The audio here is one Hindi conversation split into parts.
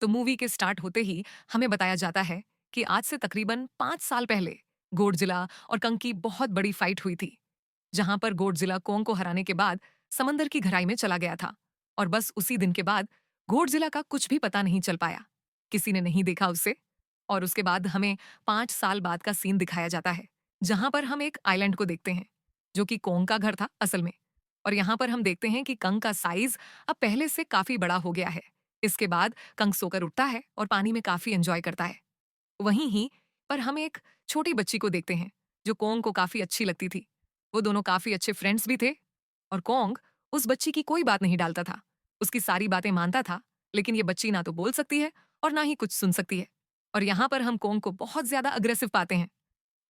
तो मूवी के स्टार्ट होते ही हमें बताया जाता है कि आज से तकरीबन 5 साल पहले गोडजिला और कंग की बहुत बड़ी फाइट हुई थी, जहां पर गोडजिला कोंग को हराने के बाद समंदर की गहराई में चला गया था। और बस उसी दिन के बाद गोडजिला का कुछ भी पता नहीं चल पाया, किसी ने नहीं देखा उसे। और उसके बाद हमें 5 साल बाद का सीन दिखाया जाता है, जहां पर हम एक आइलैंड को देखते हैं जो कि कोंग का घर था असल में। और यहाँ पर हम देखते हैं कि कंग का साइज अब पहले से काफी बड़ा हो गया है। इसके बाद कंग सोकर उठता है और पानी में काफी एंजॉय करता है। वहीं ही पर हम एक छोटी बच्ची को देखते हैं जो कोंग को काफी अच्छी लगती थी। वो दोनों काफी अच्छे फ्रेंड्स भी थे। और कोंग उस बच्ची की कोई बात नहीं डालता था, उसकी सारी बातें मानता था। लेकिन ये बच्ची ना तो बोल सकती है और ना ही कुछ सुन सकती है। और यहाँ पर हम कोंग को बहुत ज्यादा अग्रेसिव पाते हैं।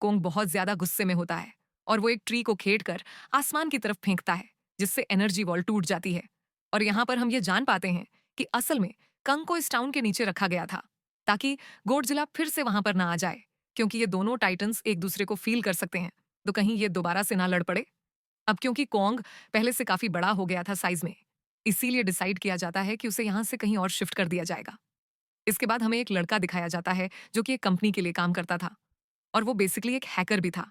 कोंग बहुत ज्यादा गुस्से में होता है और वो एक ट्री को खेद कर आसमान की तरफ फेंकता है, जिससे एनर्जी वॉल टूट जाती है। और यहाँ पर हम ये जान पाते हैं कि असल में कंग को इस टाउन के नीचे रखा गया था ताकि गोडजिला फिर से वहां पर ना आ जाए, क्योंकि ये दोनों टाइटन्स एक दूसरे को फील कर सकते हैं, तो कहीं ये दोबारा से ना लड़ पड़े। अब क्योंकि कोंग पहले से काफी बड़ा हो गया था साइज में, इसीलिए डिसाइड किया जाता है कि उसे यहाँ से कहीं और शिफ्ट कर दिया जाएगा। इसके बाद हमें एक लड़का दिखाया जाता है जो कि एक कंपनी के लिए काम करता था, और वो बेसिकली एक हैकर भी था।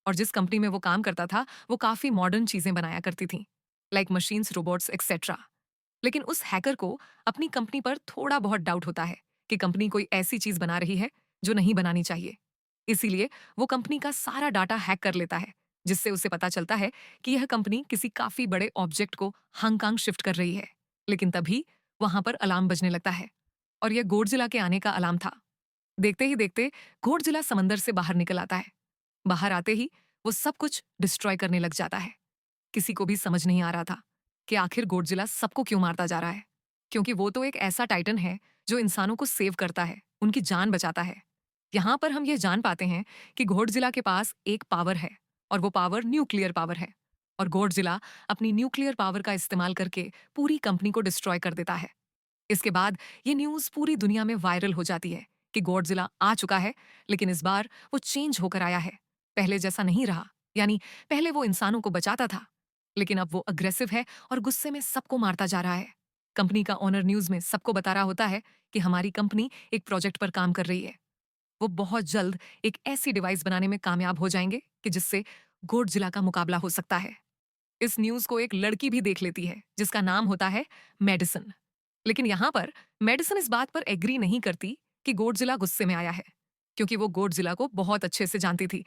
और जिस कंपनी में वो काम करता था वो काफी मॉडर्न चीजें बनाया करती थी, लाइक मशीन्स, रोबोट्स एक्सेट्रा। लेकिन उस हैकर को अपनी कंपनी पर थोड़ा बहुत डाउट होता है कि कंपनी कोई ऐसी चीज बना रही है जो नहीं बनानी चाहिए। इसीलिए वो कंपनी का सारा डाटा हैक कर लेता है, जिससे उसे पता चलता है कि यह कंपनी किसी काफी बड़े ऑब्जेक्ट को हांगकांग शिफ्ट कर रही है। लेकिन तभी वहां पर अलार्म बजने लगता है, और यह गोडजिला के आने का अलार्म था। देखते ही देखते गोडजिला समंदर से बाहर निकल आता है। बाहर आते ही वो सब कुछ डिस्ट्रॉय करने लग जाता है। किसी को भी समझ नहीं आ रहा था कि आखिर गोडजिला सबको क्यों मारता जा रहा है, क्योंकि वो तो एक ऐसा टाइटन है जो इंसानों को सेव करता है, उनकी जान बचाता है। यहाँ पर हम ये जान पाते हैं कि गोडजिला के पास एक पावर है, और वो पावर न्यूक्लियर पावर है। और गोडजिला अपनी न्यूक्लियर पावर का इस्तेमाल करके पूरी कंपनी को डिस्ट्रॉय कर देता है। इसके बाद ये न्यूज पूरी दुनिया में वायरल हो जाती है कि गॉडजिला आ चुका है, लेकिन इस बार वो चेंज होकर आया है। पहले जैसा नहीं रहा, यानी पहले वो इंसानों को बचाता था, लेकिन अब वो अग्रेसिव है और गुस्से में सबको मारता जा रहा है। कंपनी का ओनर न्यूज में सबको बता रहा होता है कि हमारी कंपनी एक प्रोजेक्ट पर काम कर रही है। वो बहुत जल्द एक ऐसी डिवाइस बनाने में कामयाब हो जाएंगे कि जिससे गॉडजिला का मुकाबला हो सकता है। इस न्यूज को एक लड़की भी देख लेती है जिसका नाम होता है मेडिसन। लेकिन यहाँ पर मेडिसन इस बात पर एग्री नहीं करती कि गॉडजिला गुस्से में आया है, क्योंकि वो गॉडजिला को बहुत अच्छे से जानती थी।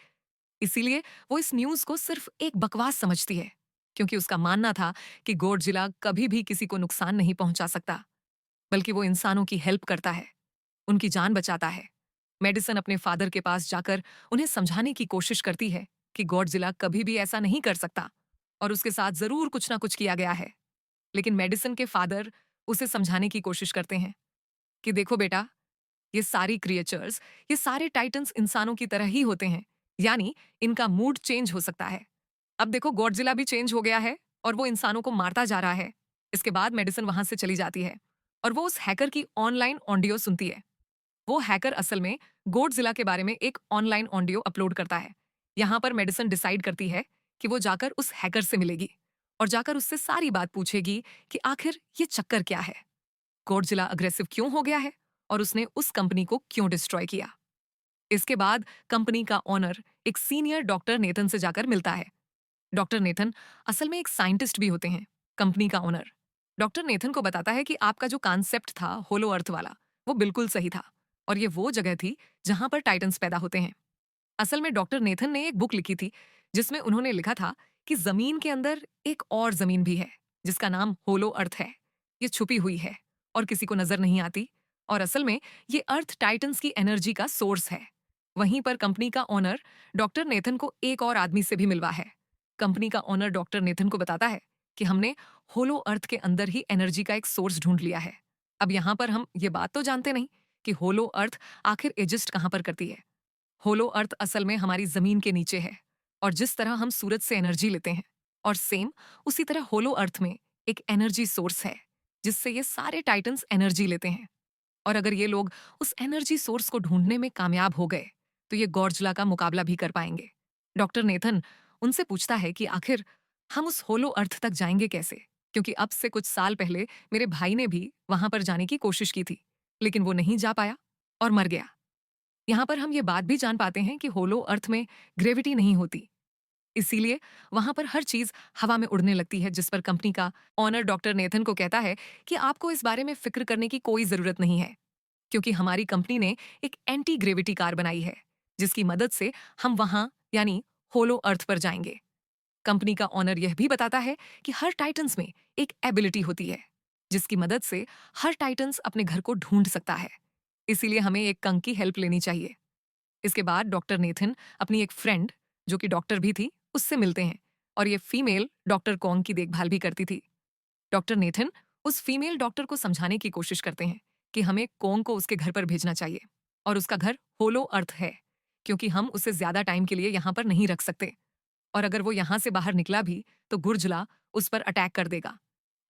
इसीलिए वो इस न्यूज को सिर्फ एक बकवास समझती है, क्योंकि उसका मानना था कि गॉडजिला कभी भी किसी को नुकसान नहीं पहुंचा सकता, बल्कि वो इंसानों की हेल्प करता है, उनकी जान बचाता है। मेडिसन अपने फादर के पास जाकर उन्हें समझाने की कोशिश करती है कि गॉडजिला कभी भी ऐसा नहीं कर सकता, और उसके साथ जरूर कुछ ना कुछ किया गया है। लेकिन मेडिसन के फादर उसे समझाने की कोशिश करते हैं कि देखो बेटा, ये सारी क्रिएचर्स, ये सारे टाइटन्स इंसानों की तरह ही होते हैं, यानी इनका मूड चेंज हो सकता है। अब देखो गॉडजिला भी चेंज हो गया है और वो इंसानों को मारता जा रहा है। इसके बाद मेडिसन वहां से चली जाती है और वो उस हैकर की ऑनलाइन ऑडियो सुनती है। वो हैकर असल में गॉडजिला के बारे में एक ऑनलाइन ऑडियो अपलोड करता है। यहाँ पर मेडिसन डिसाइड करती है कि वो जाकर उस हैकर से मिलेगी और जाकर उससे सारी बात पूछेगी कि आखिर ये चक्कर क्या है, गॉडजिला अग्रेसिव क्यों हो गया है और उसने उस कंपनी को क्यों डिस्ट्रॉय किया। इसके बाद कंपनी का ओनर एक सीनियर डॉक्टर नेथन से जाकर मिलता है। डॉक्टर नेथन असल में एक साइंटिस्ट भी होते हैं। कंपनी का ओनर डॉक्टर नेथन को बताता है कि आपका जो कॉन्सेप्ट था होलो अर्थ वाला, वो बिल्कुल सही था, और ये वो जगह थी जहां पर टाइटन्स पैदा होते हैं। असल में डॉक्टर नेथन ने एक बुक लिखी थी जिसमें उन्होंने लिखा था कि जमीन के अंदर एक और जमीन भी है जिसका नाम होलो अर्थ है। ये छुपी हुई है और किसी को नजर नहीं आती, और असल में ये अर्थ टाइटन्स की एनर्जी का सोर्स है। वहीं पर कंपनी का ओनर डॉक्टर नेथन को एक और आदमी से भी मिलवा है। कंपनी का ओनर डॉक्टर नेथन को बताता है कि हमने होलो अर्थ के अंदर ही एनर्जी का एक सोर्स ढूंढ लिया है। अब यहाँ पर हम ये बात तो जानते नहीं कि होलो अर्थ आखिर एग्जिस्ट कहाँ पर करती है। होलो अर्थ असल में हमारी जमीन के नीचे है, और जिस तरह हम सूरज से एनर्जी लेते हैं, और सेम उसी तरह होलो अर्थ में एक एनर्जी सोर्स है जिससे ये सारे टाइटन्स एनर्जी लेते हैं। और अगर ये लोग उस एनर्जी सोर्स को ढूंढने में कामयाब हो गए तो ये गॉडजिला का मुकाबला भी कर पाएंगे। डॉक्टर नेथन उनसे पूछता है कि आखिर हम उस होलो अर्थ तक जाएंगे कैसे, क्योंकि अब से कुछ साल पहले मेरे भाई ने भी वहां पर जाने की कोशिश की थी, लेकिन वो नहीं जा पाया और मर गया। यहाँ पर हम ये बात भी जान पाते हैं कि होलो अर्थ में ग्रेविटी नहीं होती, इसीलिए वहां पर हर चीज हवा में उड़ने लगती है। जिस पर कंपनी का ऑनर डॉक्टर नेथन को कहता है कि आपको इस बारे में फिक्र करने की कोई जरूरत नहीं है, क्योंकि हमारी कंपनी ने एक एंटी ग्रेविटी कार बनाई है, जिसकी मदद से हम वहां यानी होलो अर्थ पर जाएंगे। कंपनी का ऑनर यह भी बताता है कि हर टाइटन्स में एक एबिलिटी होती है, जिसकी मदद से हर टाइटन्स अपने घर को ढूंढ सकता है। इसीलिए हमें एक कंग की हेल्प लेनी चाहिए। इसके बाद डॉक्टर नेथन अपनी एक फ्रेंड, जो कि डॉक्टर भी थी, उससे मिलते हैं, और ये फीमेल डॉक्टर कॉन्ग की देखभाल भी करती थी। डॉक्टर नेथन उस फीमेल डॉक्टर को समझाने की कोशिश करते हैं कि हमें कॉन्ग को उसके घर पर भेजना चाहिए, और उसका घर होलो अर्थ है, क्योंकि हम उसे ज्यादा टाइम के लिए यहाँ पर नहीं रख सकते, और अगर वो यहाँ से बाहर निकला भी तो गुर्जला उस पर अटैक कर देगा।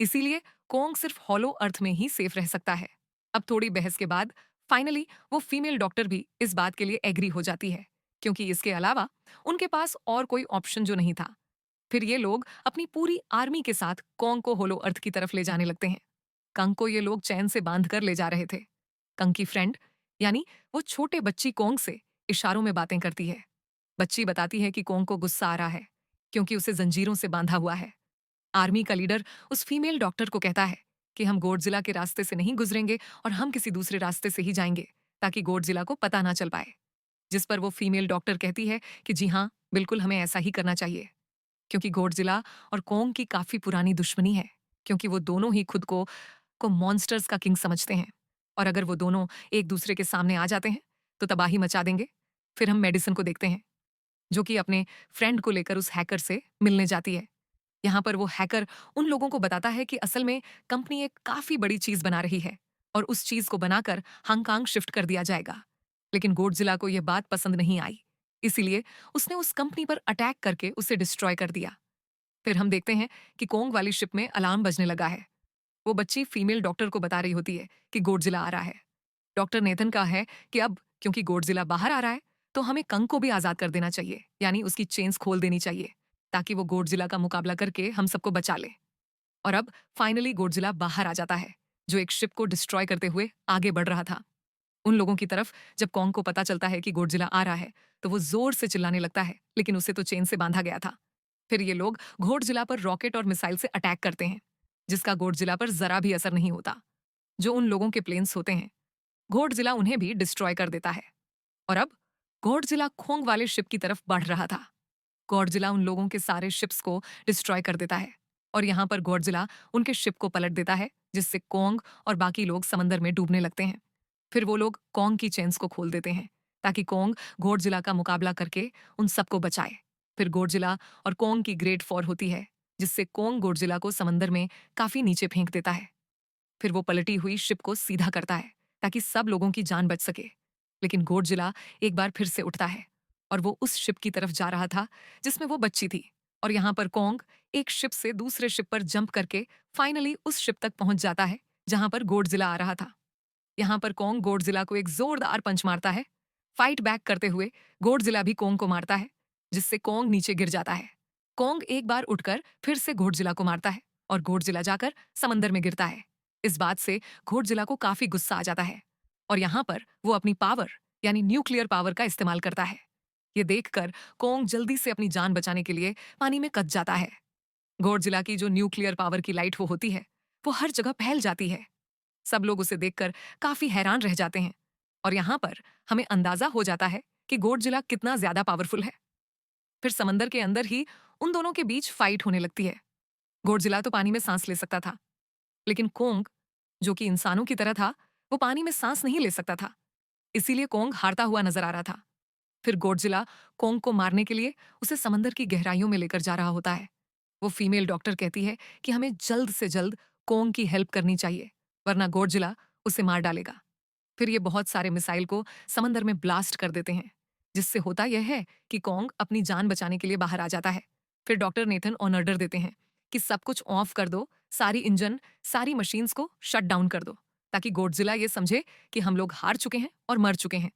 इसीलिए कॉन्ग सिर्फ हॉलो अर्थ में ही सेफ रह सकता है। अब थोड़ी बहस के बाद फाइनली वो फीमेल डॉक्टर भी इस बात के लिए एग्री हो जाती है, क्योंकि इसके अलावा उनके पास और कोई ऑप्शन जो नहीं था। फिर ये लोग अपनी पूरी आर्मी के साथ कॉन्ग को होलो अर्थ की तरफ ले जाने लगते हैं। कंग को ये लोग चैन से बांध कर ले जा रहे थे। कंग की फ्रेंड यानी वो छोटे बच्ची कॉन्ग से इशारों में बातें करती है। बच्ची बताती है कि कॉन्ग को गुस्सा आ रहा है, क्योंकि उसे जंजीरों से बांधा हुआ है। आर्मी का लीडर उस फीमेल डॉक्टर को कहता है कि हम गोडजिला के रास्ते से नहीं गुजरेंगे और हम किसी दूसरे रास्ते से ही जाएंगे, ताकि गोडजिला को पता ना चल पाए। जिस पर वो फीमेल डॉक्टर कहती है कि जी हाँ, बिल्कुल हमें ऐसा ही करना चाहिए, क्योंकि गोडजिला और कोंग की काफी पुरानी दुश्मनी है, क्योंकि वो दोनों ही खुद को मॉन्स्टर्स का किंग समझते हैं, और अगर वो दोनों एक दूसरे के सामने आ जाते हैं तो तबाही मचा देंगे। फिर हम मेडिसिन को देखते हैं, जो कि अपने फ्रेंड को लेकर उस हैकर से मिलने जाती है। यहाँ पर वो हैकर उन लोगों को बताता है कि असल में कंपनी एक काफी बड़ी चीज बना रही है, और उस चीज को बनाकर हांगकांग शिफ्ट कर दिया जाएगा। लेकिन गोडजिला को यह बात पसंद नहीं आई, इसीलिए उसने उस कंपनी पर अटैक करके उसे डिस्ट्रॉय कर दिया। फिर हम देखते हैं कि कोंग वाली शिप में अलार्म बजने लगा है। वो बच्ची फीमेल डॉक्टर को बता रही होती है कि गोडजिला आ रहा है। डॉक्टर नेथन का है कि अब क्योंकि गोडजिला बाहर आ रहा है, तो हमें कंग को भी आजाद कर देना चाहिए, यानी उसकी चेन्स खोल देनी चाहिए, ताकि वो गोडजिला का मुकाबला करके हम सबको बचा ले। और अब फाइनली गोडजिला बाहर आ जाता है, जो एक शिप को डिस्ट्रॉय करते हुए आगे बढ़ रहा था। उन लोगों की तरफ जब कॉन्ग को पता चलता है कि गोडजिला आ रहा है, तो वो जोर से चिल्लाने लगता है, लेकिन उसे तो चेन से बांधा गया था। फिर ये लोग घोड़जिला पर रॉकेट और मिसाइल से अटैक करते हैं, जिसका घोड़जिला पर जरा भी असर नहीं होता। जो उन लोगों के प्लेन्स होते हैं, घोड़जिला उन्हें भी डिस्ट्रॉय कर देता है। और अब घोड़जिला खोंग वाले शिप की तरफ बढ़ रहा था। गॉडजिला उन लोगों के सारे शिप्स को डिस्ट्रॉय कर देता है, और यहाँ पर गॉडजिला उनके शिप को पलट देता है, जिससे कोंग और बाकी लोग समंदर में डूबने लगते हैं। फिर वो लोग कोंग की चेन्स को खोल देते हैं, ताकि कोंग गॉडजिला का मुकाबला करके उन सबको बचाए। फिर गॉडजिला और कोंग की ग्रेट फॉर होती है, जिससे कोंग गॉडजिला को समंदर में काफी नीचे फेंक देता है। फिर वो पलटी हुई शिप को सीधा करता है, ताकि सब लोगों की जान बच सके। लेकिन गॉडजिला एक बार फिर से उठता है, और वो उस शिप की तरफ जा रहा था जिसमें वो बच्ची थी। और यहाँ पर कोंग एक शिप से दूसरे शिप पर जंप करके फाइनली उस शिप तक पहुंच जाता है जहां पर गॉडजिला आ रहा था। यहाँ पर कोंग गॉडजिला को एक जोरदार पंच मारता है। फाइट बैक करते हुए गॉडजिला भी कोंग को मारता है, जिससे कोंग नीचे गिर जाता है। कोंग एक बार उठकर फिर से गॉडजिला को मारता है, और गॉडजिला जाकर समंदर में गिरता है। इस बात से गॉडजिला को काफी गुस्सा आ जाता है, और यहाँ पर वो अपनी पावर यानी न्यूक्लियर पावर का इस्तेमाल करता है। ये देखकर कोंग जल्दी से अपनी जान बचाने के लिए पानी में कच जाता है। गॉडजिला की जो न्यूक्लियर पावर की लाइट वो होती है, वो हर जगह फैल जाती है। सब लोग उसे देखकर काफी हैरान रह जाते हैं, और यहाँ पर हमें अंदाजा हो जाता है कि गॉडजिला कितना ज्यादा पावरफुल है। फिर समंदर के अंदर ही उन दोनों के बीच फाइट होने लगती है। गॉडजिला तो पानी में सांस ले सकता था, लेकिन कोंग, जो कि इंसानों की तरह था, वो पानी में सांस नहीं ले सकता था। इसीलिए कोंग हारता हुआ नजर आ रहा था। फिर गॉडजिला कोंग को मारने के लिए उसे समंदर की गहराइयों में लेकर जा रहा होता है। वो फीमेल डॉक्टर कहती है कि हमें जल्द से जल्द कोंग की हेल्प करनी चाहिए, वरना गॉडजिला उसे मार डालेगा। फिर ये बहुत सारे मिसाइल को समंदर में ब्लास्ट कर देते हैं, जिससे होता यह है कि कोंग अपनी जान बचाने के लिए बाहर आ जाता है। फिर डॉक्टर नेथन ऑर्डर देते हैं कि सब कुछ ऑफ कर दो, सारी इंजन, सारी मशीन्स को शट डाउन कर दो, ताकि गॉडजिला ये समझे कि हम लोग हार चुके हैं और मर चुके हैं।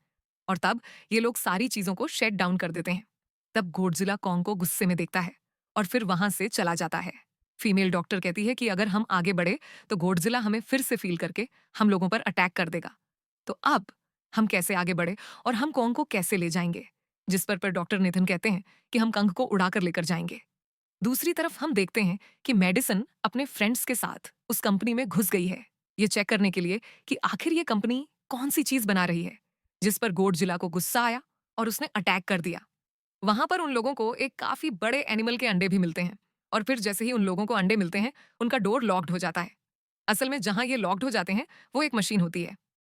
और तब ये लोग सारी चीजों को शट डाउन कर देते हैं। तब गॉडजिला कोंग को गुस्से में देखता है, और फिर वहां से चला जाता है। फीमेल डॉक्टर कहती है कि अगर हम आगे बढ़े तो गॉडजिला हमें फिर से फील करके हम लोगों पर अटैक कर देगा, तो अब हम कैसे आगे बढ़े और हम कॉन्ग को कैसे ले जाएंगे? जिस पर डॉक्टर नेथन कहते हैं कि हम कंग को उड़ाकर लेकर जाएंगे। दूसरी तरफ हम देखते हैं कि मेडिसन अपने फ्रेंड्स के साथ उस कंपनी में घुस गई है, ये चेक करने के लिए कि आखिर ये कंपनी कौन सी चीज बना रही है, जिस पर गोडजिला को गुस्सा आया और उसने अटैक कर दिया। वहां पर उन लोगों को एक काफी बड़े एनिमल के अंडे भी मिलते हैं, और फिर जैसे ही उन लोगों को अंडे मिलते हैं, उनका डोर लॉक्ड हो जाता है। असल में जहां ये लॉक्ड हो जाते हैं, वो एक मशीन होती है